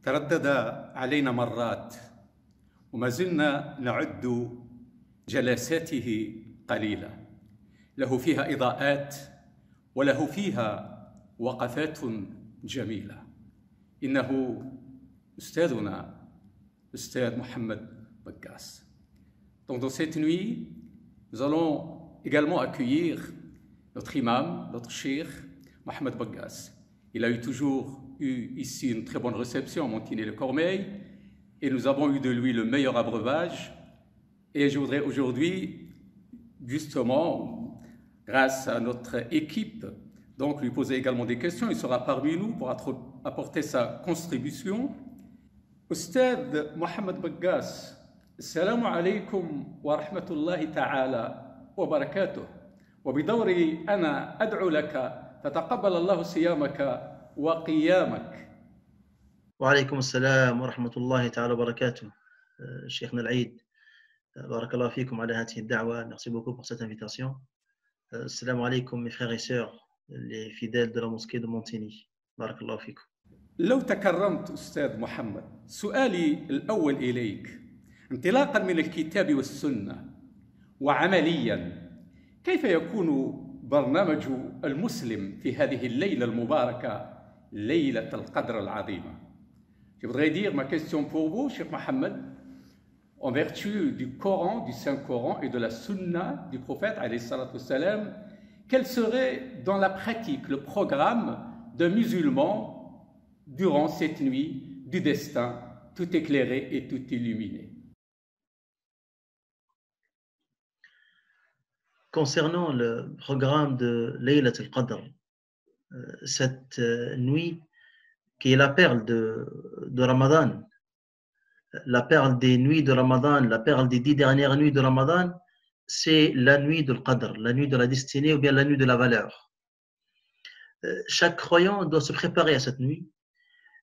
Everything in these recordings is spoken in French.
تردد علينا مرات وما زلنا نعد جلساته قليلة، له فيها إضاءات وله فيها وقفات جميلة. إنه أستاذنا أستاذ محمد بقاس. Donc dans cette nuit, nous allons également accueillir notre imam, notre cheikh, Mohamed Baqas. Il a toujours eu ici une très bonne réception à Montigny-le-Cormeil et nous avons eu de lui le meilleur abreuvage. Et je voudrais aujourd'hui, justement, grâce à notre équipe, donc lui poser également des questions. Il sera parmi nous pour apporter sa contribution. Ustad Mohamed Baqas, السلام عليكم ورحمة الله تعالى وبركاته. وبدوري أنا أدعو لك فتقبل الله صيامك وقيامك. وعليكم السلام ورحمة الله تعالى وبركاته. شيخنا العيد، بارك الله فيكم على هذه الدعوة. Merci beaucoup pour cette invitation. السلام عليكم mes frères et sœurs, les fidèles de la mosquée de Montigny. بارك الله فيكم. لو تكرمت أستاذ محمد، سؤالي الأول إليك انطلاقا من الكتاب والسنة وعمليا، كيف يكون برنامج المسلم في هذه الليلة المباركة، ليلة القدر العظيمة؟ Je voudrais dire ma question pour vous, Cheikh Mohammed, en vertu du Coran, du Saint-Coran et de la Sunna du prophète, alayhi salatu wassalam, quel serait dans la pratique le programme d'un musulman durant cette nuit du destin, tout éclairé et tout illuminé? Concernant le programme de Laylat al-Qadr, cette nuit qui est la perle de Ramadan, la perle des nuits de Ramadan, la perle des 10 dernières nuits de Ramadan, c'est la nuit de l'Qadr, la nuit de la destinée ou bien la nuit de la valeur. Chaque croyant doit se préparer à cette nuit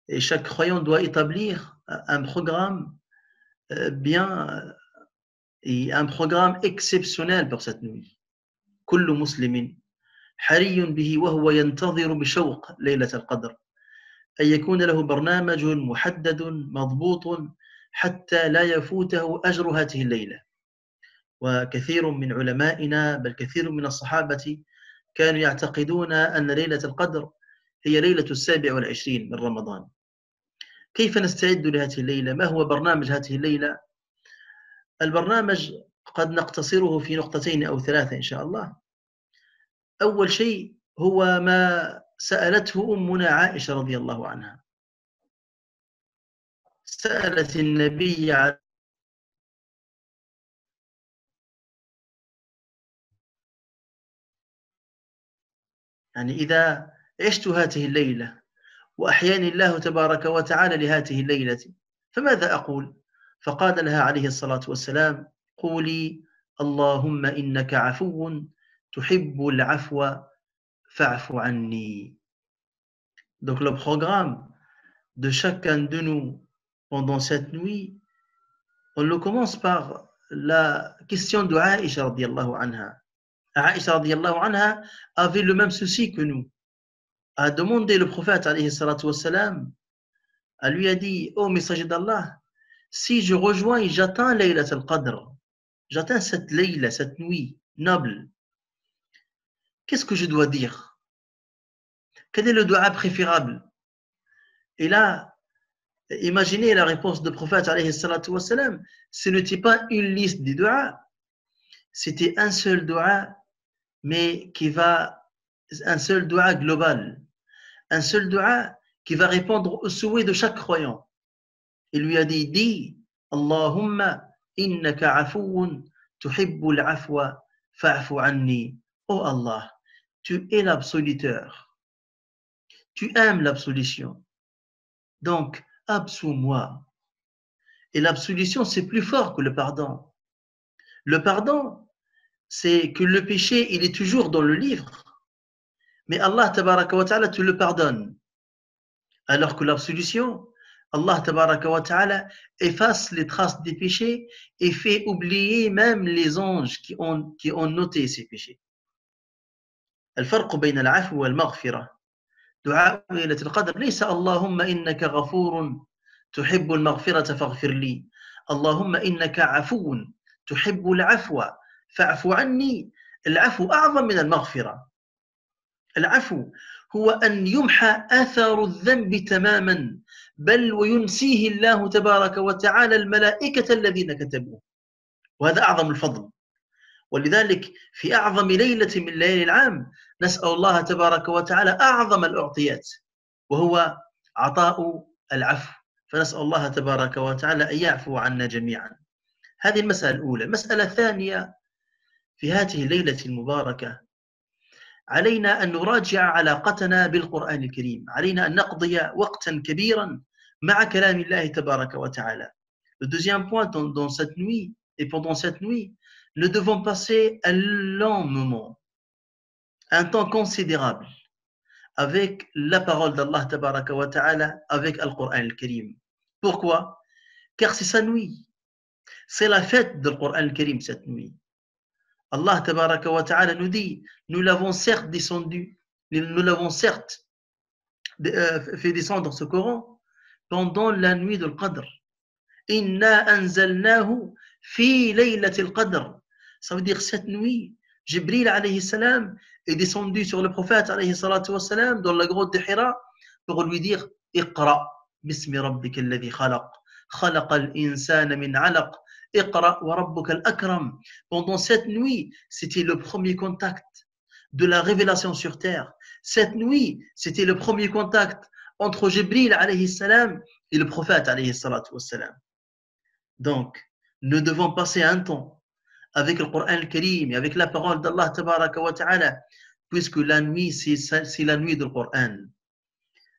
et chaque croyant doit établir un programme et un programme exceptionnel pour cette nuit. كل مسلم حري به وهو ينتظر بشوق ليلة القدر أن يكون له برنامج محدد مضبوط حتى لا يفوته أجر هذه الليلة. وكثير من علمائنا بل كثير من الصحابة كانوا يعتقدون أن ليلة القدر هي ليلة 27 من رمضان. كيف نستعد لهذه الليلة؟ ما هو برنامج هذه الليلة؟ البرنامج قد نقتصره في نقطتين أو ثلاثة إن شاء الله. أول شيء هو ما سألته أمنا عائشة رضي الله عنها. سألت النبي يعني إذا عشت هذه الليلة وأحياني الله تبارك وتعالى لهذه الليلة فماذا أقول؟ فقال لها عليه الصلاة والسلام: قولي اللهم إنك عفو تحب العفو فاعف عني. Donc le programme de chacun de nous pendant cette nuit, on le commence par la question de Aïcha radiyallahu anha. Aïcha radiyallahu anha avait le même souci que nous. A demandé le prophète alayhi salatu wassalam, elle lui a dit: oh messager d'Allah, si je rejoins et j'atteins Laylat al-Qadr, j'atteins cette Layla, cette nuit noble, qu'est-ce que je dois dire? Quel est le dua préférable? Et là, imaginez la réponse du prophète alayhi salatu wassalam, ce n'était pas une liste de dua, c'était un seul dua, mais un seul dua global, un seul dua qui va répondre aux souhaits de chaque croyant. Il lui a dit: dis Allahumma innaka afuun tuhibbul afwa fa'fu anni. Oh Allah, tu es l'absoluteur, tu aimes l'absolution, donc absous-moi. Et l'absolution, c'est plus fort que le pardon. Le pardon, c'est que le péché, il est toujours dans le livre, mais Allah tabaraka wa ta'ala te le pardonne. Alors que l'absolution, Allah tabaraka wa ta'ala efface les traces des péchés et fait oublier même les anges qui ont noté ces péchés. الفرق بين العفو والمغفرة. دعاء ليلة القدر ليس اللهم إنك غفور تحب المغفرة فاغفر لي، اللهم إنك عفو تحب العفو فاعف عني. العفو أعظم من المغفرة. العفو هو أن يمحى أثر الذنب تماما، بل وينسيه الله تبارك وتعالى الملائكة الذين كتبوه، وهذا أعظم الفضل. ولذلك في أعظم ليلة من ليالي العام نسأل الله تبارك وتعالى أعظم الأعطيات، وهو عطاء العفو، فنسأل الله تبارك وتعالى أن يعفو عنا جميعا. هذه المسألة الأولى. المسألة الثانية، في هذه الليلة المباركة علينا أن نراجع علاقتنا بالقرآن الكريم، علينا أن نقضي وقتا كبيرا مع كلام الله تبارك وتعالى. Le deuxième point dans cette nuit et pendant cette nuit, nous devons passer un long moment, un temps considérable avec la parole d'Allah tabaraka wa ta'ala, avec le Coran al-Karim. Pourquoi? Car c'est sa nuit, c'est la fête du Coran al-Karim cette nuit. Allah tabaraka wa ta'ala nous dit, nous l'avons certes descendu, nous l'avons certes fait descendre ce Coran pendant la nuit de Qadr. Inna anzalnahu fi laylatil Qadr. Ça veut dire cette nuit, Jibril alayhi salam est descendu sur le prophète alayhi salatu wa salam dans la grotte de Hira pour lui dire Iqra bismi rabbika alladhi khalaq khalaqal insana min 'alaq Iqra wa rabbuka al-akram. Pendant cette nuit, c'était le premier contact de la révélation sur terre. Cette nuit, c'était le premier contact entre Jibril alayhi salam et le prophète alayhi salatu wa salam. Donc, nous devons passer un temps avec le Coran al-Karim et avec la parole d'Allah tabaraka wa ta'ala, puisque la nuit, c'est la nuit du Coran.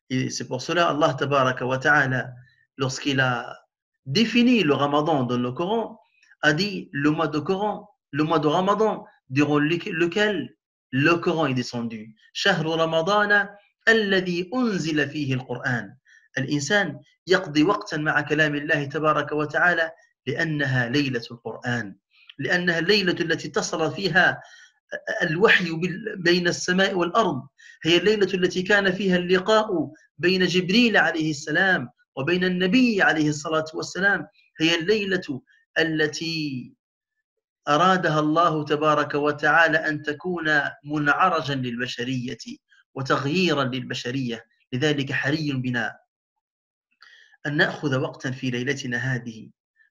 Et c'est pour cela Allah tabaraka wa ta'ala, lorsqu'il a défini le Ramadan dans le Coran, a dit le mois de Ramadan, durant lequel le Coran est descendu. شهر رمضان الذي أنزل فيه القرآن. الإنسان يقضي وقتا مع كلام الله تبارك وتعالى لأنها ليلة القرآن، لأنها الليلة التي اتصل فيها الوحي بين السماء والأرض، هي الليلة التي كان فيها اللقاء بين جبريل عليه السلام وبين النبي عليه الصلاة والسلام، هي الليلة التي أرادها الله تبارك وتعالى أن تكون منعرجا للبشرية وتغييرا للبشرية. لذلك حري بنا أن نأخذ وقتا في ليلتنا هذه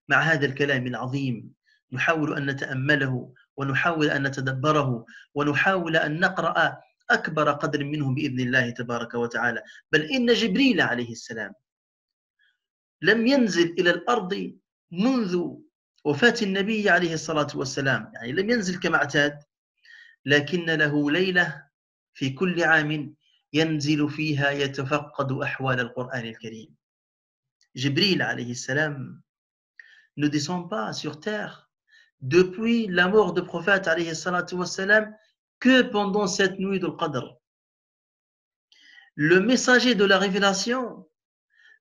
مع هذا الكلام العظيم، نحاول أن نتأمله ونحاول أن نتدبره ونحاول أن نقرأ أكبر قدر منه بإذن الله تبارك وتعالى. بل إن جبريل عليه السلام لم ينزل إلى الأرض منذ وفاة النبي عليه الصلاة والسلام، يعني لم ينزل كما اعتاد، لكن له ليلة في كل عام ينزل فيها يتفقد أحوال القرآن الكريم. Jibril alayhi salam ne descend pas sur terre depuis la mort du prophète alayhi salatu wassalam que pendant cette nuit de Qadr. Le messager de la révélation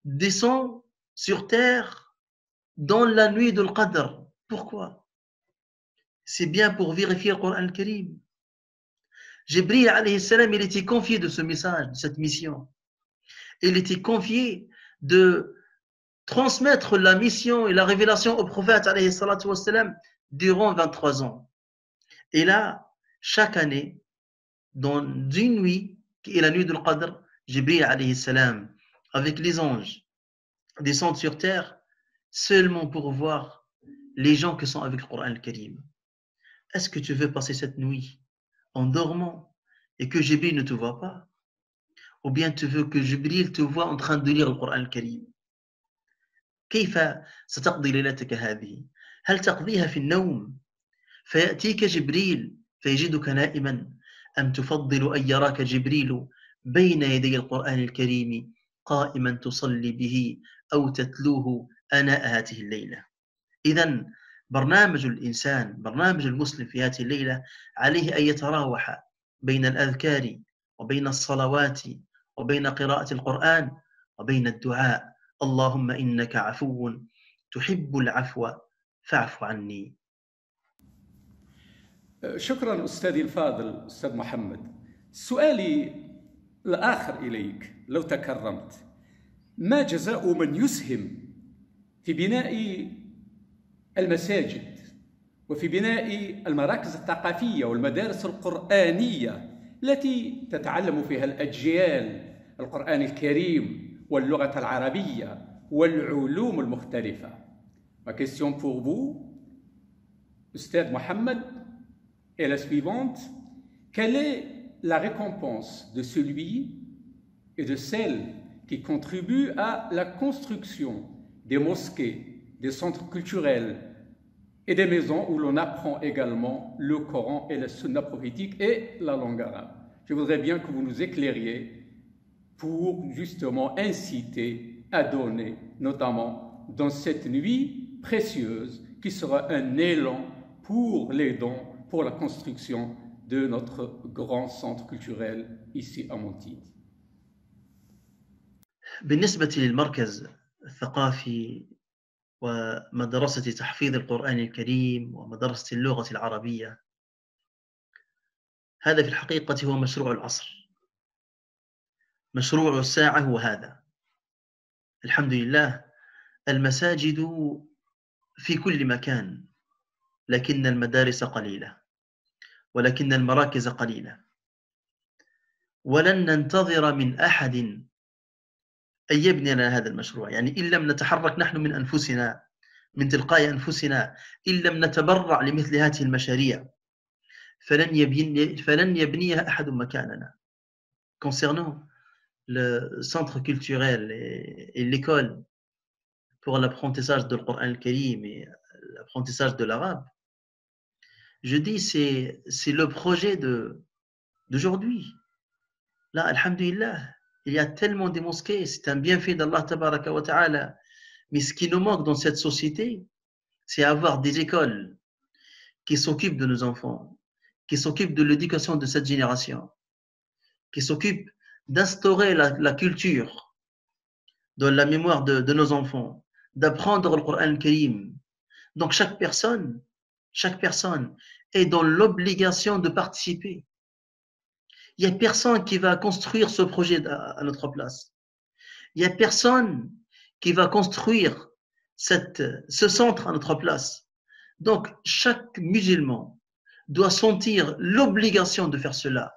descend sur terre dans la nuit de Qadr. Pourquoi? C'est bien pour vérifier le Coran al-Karim. Jibril alayhi salam, il était confié de ce message, de cette mission. Il était confié de transmettre la mission et la révélation au prophète alayhi salatu wassalam durant 23 ans. Et là, chaque année, dans une nuit, qui est la nuit de Qadr, Jibril alayhi salam, avec les anges, descendent sur terre seulement pour voir les gens qui sont avec le Coran al-Karim. Est-ce que tu veux passer cette nuit en dormant et que Jibril ne te voit pas? Ou bien tu veux que Jibril te voit en train de lire le Coran al-Karim? كيف ستقضي ليلتك هذه؟ هل تقضيها في النوم فيأتيك جبريل فيجدك نائما، أم تفضل أن يراك جبريل بين يدي القرآن الكريم قائما تصلي به أو تتلوه آناء هذه الليلة؟ إذن برنامج الإنسان، برنامج المسلم في هذه الليلة عليه أن يتراوح بين الأذكار وبين الصلوات وبين قراءة القرآن وبين الدعاء. اللهم إنك عفو تحب العفو فاعف عني. شكرا أستاذي الفاضل أستاذ محمد. سؤالي الآخر إليك لو تكرمت، ما جزاء من يسهم في بناء المساجد وفي بناء المراكز الثقافية والمدارس القرآنية التي تتعلم فيها الأجيال القرآن الكريم واللغة العربية والعلوم المختلفة. Ma question pour vous, Ustad Mohamed, est la suivante. Quelle est la récompense de celui et de celle qui contribuent à la construction des mosquées, des centres culturels et des maisons où l'on apprend également le Coran et la sunna prophétique et la langue arabe? Je voudrais bien que vous nous éclairiez pour justement inciter à donner, notamment dans cette nuit précieuse, qui sera un élan pour les dons, pour la construction de notre grand centre culturel ici à Montide. بالنسبة للمركز الثقافي ومدرسة تحفيظ القرآن الكريم ومدرسة اللغة العربية، هذا في الحقيقة هو مشروع العصر، مشروع الساعة هو هذا. الحمد لله المساجد في كل مكان، لكن المدارس قليلة ولكن المراكز قليلة، ولن ننتظر من أحد أن يبني لنا هذا المشروع. يعني إن لم نتحرك نحن من أنفسنا من تلقاء أنفسنا، إن لم نتبرع لمثل هذه المشاريع، فلن يبنيها أحد مكاننا. Concernant le centre culturel et l'école pour l'apprentissage du Coran al-Karim et l'apprentissage de l'arabe, je dis c'est le projet d'aujourd'hui. Là, alhamdulillah, il y a tellement de mosquées, c'est un bienfait d'Allah tabaraka wa ta'ala. Mais ce qui nous manque dans cette société, c'est avoir des écoles qui s'occupent de nos enfants, qui s'occupent de l'éducation de cette génération, qui s'occupent d'instaurer la culture dans la mémoire de nos enfants, d'apprendre le Coran al-Karim. Donc chaque personne est dans l'obligation de participer. Il n'y a personne qui va construire ce projet à notre place. Il n'y a personne qui va construire ce centre à notre place. Donc, chaque musulman doit sentir l'obligation de faire cela,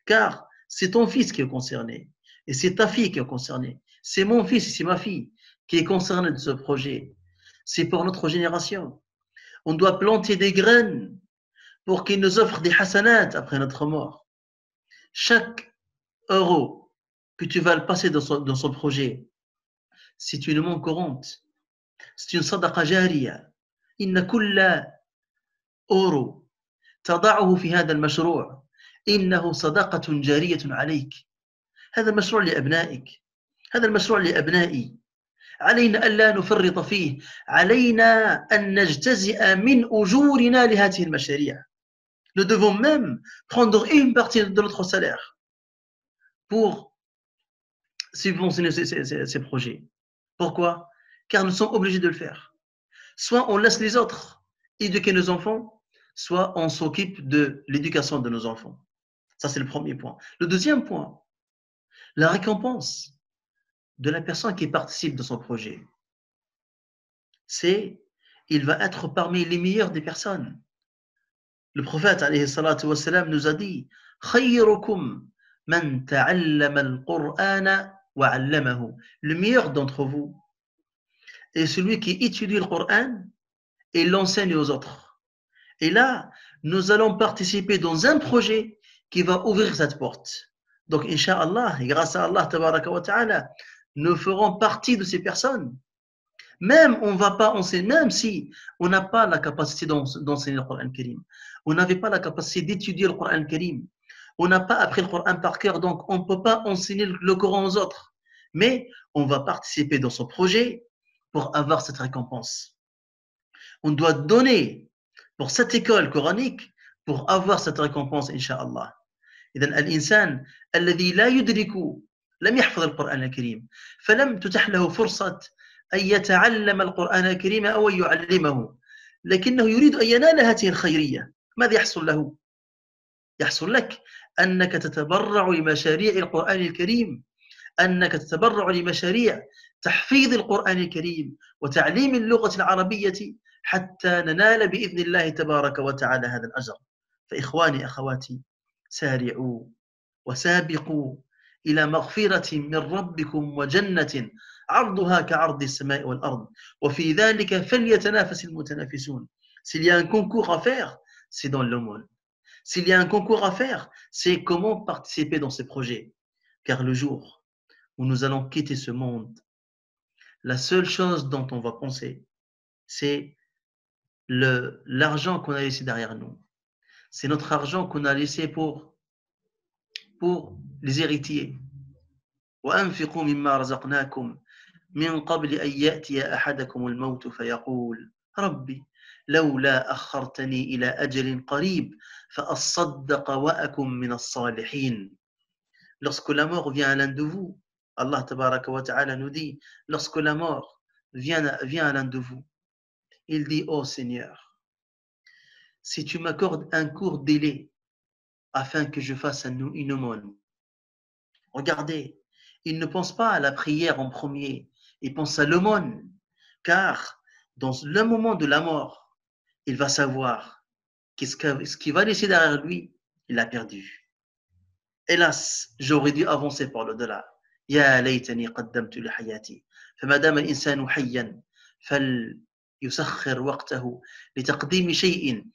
car c'est ton fils qui est concerné, et c'est ta fille qui est concernée. C'est mon fils et c'est ma fille qui est concerné de ce projet. C'est pour notre génération. On doit planter des graines pour qu'ils nous offrent des hasanat après notre mort. Chaque euro que tu vas le passer dans son projet, c'est une monnaie courante, c'est une sadaqa jariya. إن كل أورو تضعه في هذا المشروع إنه صدقة جارية عليك. هذا المشروع لأبنائك، هذا المشروع لأبنائي. علينا ألا نفرط فيه، علينا أن نجتزئ من أجورنا لهذه المشاريع. Nous devons même prendre une partie de notre salaire pour subventionner ces projets. Pourquoi? Car nous sommes obligés de le faire. Soit on laisse les autres éduquer nos enfants, soit on s'occupe de l'éducation de nos enfants. Ça, c'est le premier point. Le deuxième point, la récompense de la personne qui participe dans son projet, c'est il va être parmi les meilleurs des personnes. Le prophète alayhi salatu wa salam nous a dit khayrukum man ta'allama al-Qur'ana wa 'allamahu. Le meilleur d'entre vous est celui qui étudie le Coran et l'enseigne aux autres. Et là, nous allons participer dans un projet qui va ouvrir cette porte. Donc, Inch'Allah, et grâce à Allah, tabaraka wa ta'ala, nous ferons partie de ces personnes. Même on va pas enseigner, même si on n'a pas la capacité d'enseigner le Coran Karim, on n'avait pas la capacité d'étudier le Coran Karim, on n'a pas appris le Coran par cœur, donc on ne peut pas enseigner le Coran aux autres. Mais on va participer dans ce projet pour avoir cette récompense. On doit donner pour cette école coranique pour avoir cette récompense, Inch'Allah. إذن الإنسان الذي لا يدرك لم يحفظ القرآن الكريم فلم تتح له فرصة أن يتعلم القرآن الكريم أو يعلمه، لكنه يريد أن ينال هذه الخيرية. ماذا يحصل له؟ يحصل لك أنك تتبرع لمشاريع القرآن الكريم، أنك تتبرع لمشاريع تحفيظ القرآن الكريم وتعليم اللغة العربية حتى ننال بإذن الله تبارك وتعالى هذا الأجر. فإخواني أخواتي، سارعوا وسابقوا إلى مغفرة من ربكم وجنة عرضها كعرض السماء والأرض وفي ذلك فليتنافس المتنافسون. S'il y a un concours à faire, c'est dans le monde. S'il y a un concours à faire, c'est comment participer dans ce projet. Car le jour où nous allons quitter ce monde, la seule chose dont on va penser, c'est l'argent qu'on a laissé derrière nous. C'est notre argent qu'on a laissé pour les héritiers. وأنفقوا مما رزقناكم من قبل أن يأتي أحدكم الموت فيقول ربي لولا أخرتني إلى أجل قريب فأصدق وأكن من الصالحين. Lorsque la mort vient à l'un de vous, Allah tabaraka wa ta'ala nous dit, lorsque la mort vient à l'un de vous, il dit, ô Seigneur, si tu m'accordes un court délai afin que je fasse une aumône. Regardez, il ne pense pas à la prière en premier, il pense à l'aumône, car dans le moment de la mort, il va savoir ce qu'il va laisser derrière lui, il l'a perdu. Hélas, j'aurais dû avancer par l'au-delà. يا ليتني قدمت لحياتي فما دام الإنسان حيا فليسخر وقته لتقديم شيء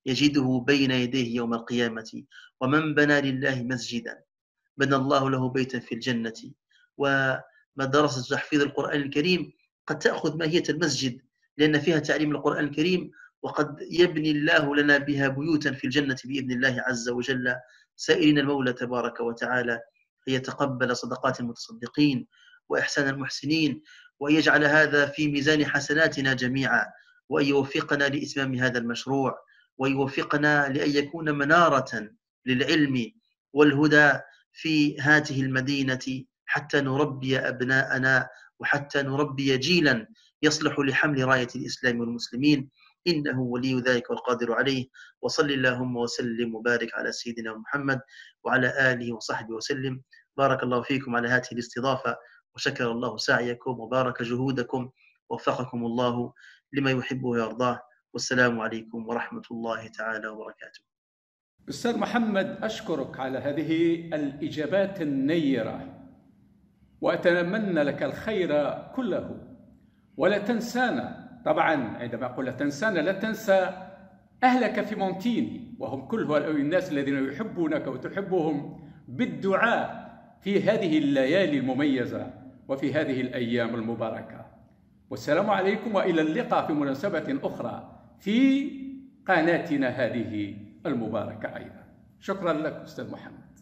يجده بين يديه يوم القيامة. ومن بنى لله مسجدا بنى الله له بيتا في الجنة. ومدرسة تحفيظ القرآن الكريم قد تأخذ ماهية المسجد لأن فيها تعليم القرآن الكريم، وقد يبني الله لنا بها بيوتا في الجنة بإذن الله عز وجل، سائلين المولى تبارك وتعالى أن يتقبل صدقات المتصدقين وإحسان المحسنين، وأن يجعل هذا في ميزان حسناتنا جميعا، وأن يوفقنا لإتمام هذا المشروع، وأن يوفقنا لأن يكون منارة للعلم والهدى في هذه المدينة حتى نربي أبناءنا وحتى نربي جيلا يصلح لحمل راية الإسلام والمسلمين. إنه ولي ذلك والقادر عليه. وصل اللهم وسلم وبارك على سيدنا محمد وعلى آله وصحبه وسلم. بارك الله فيكم على هذه الاستضافة، وشكر الله سعيكم وبارك جهودكم، ووفقكم الله لما يحبه ويرضاه. والسلام عليكم ورحمة الله تعالى وبركاته. أستاذ محمد، أشكرك على هذه الإجابات النيرة، وأتمنى لك الخير كله. ولا تنسانا، طبعا عندما أقول لا تنسانا لا تنسى أهلك في مونتيني، وهم كل هؤلاء الناس الذين يحبونك وتحبهم، بالدعاء في هذه الليالي المميزة وفي هذه الأيام المباركة. والسلام عليكم، وإلى اللقاء في مناسبة أخرى في قناتنا هذه المباركة أيضا. شكرا لك أستاذ محمد.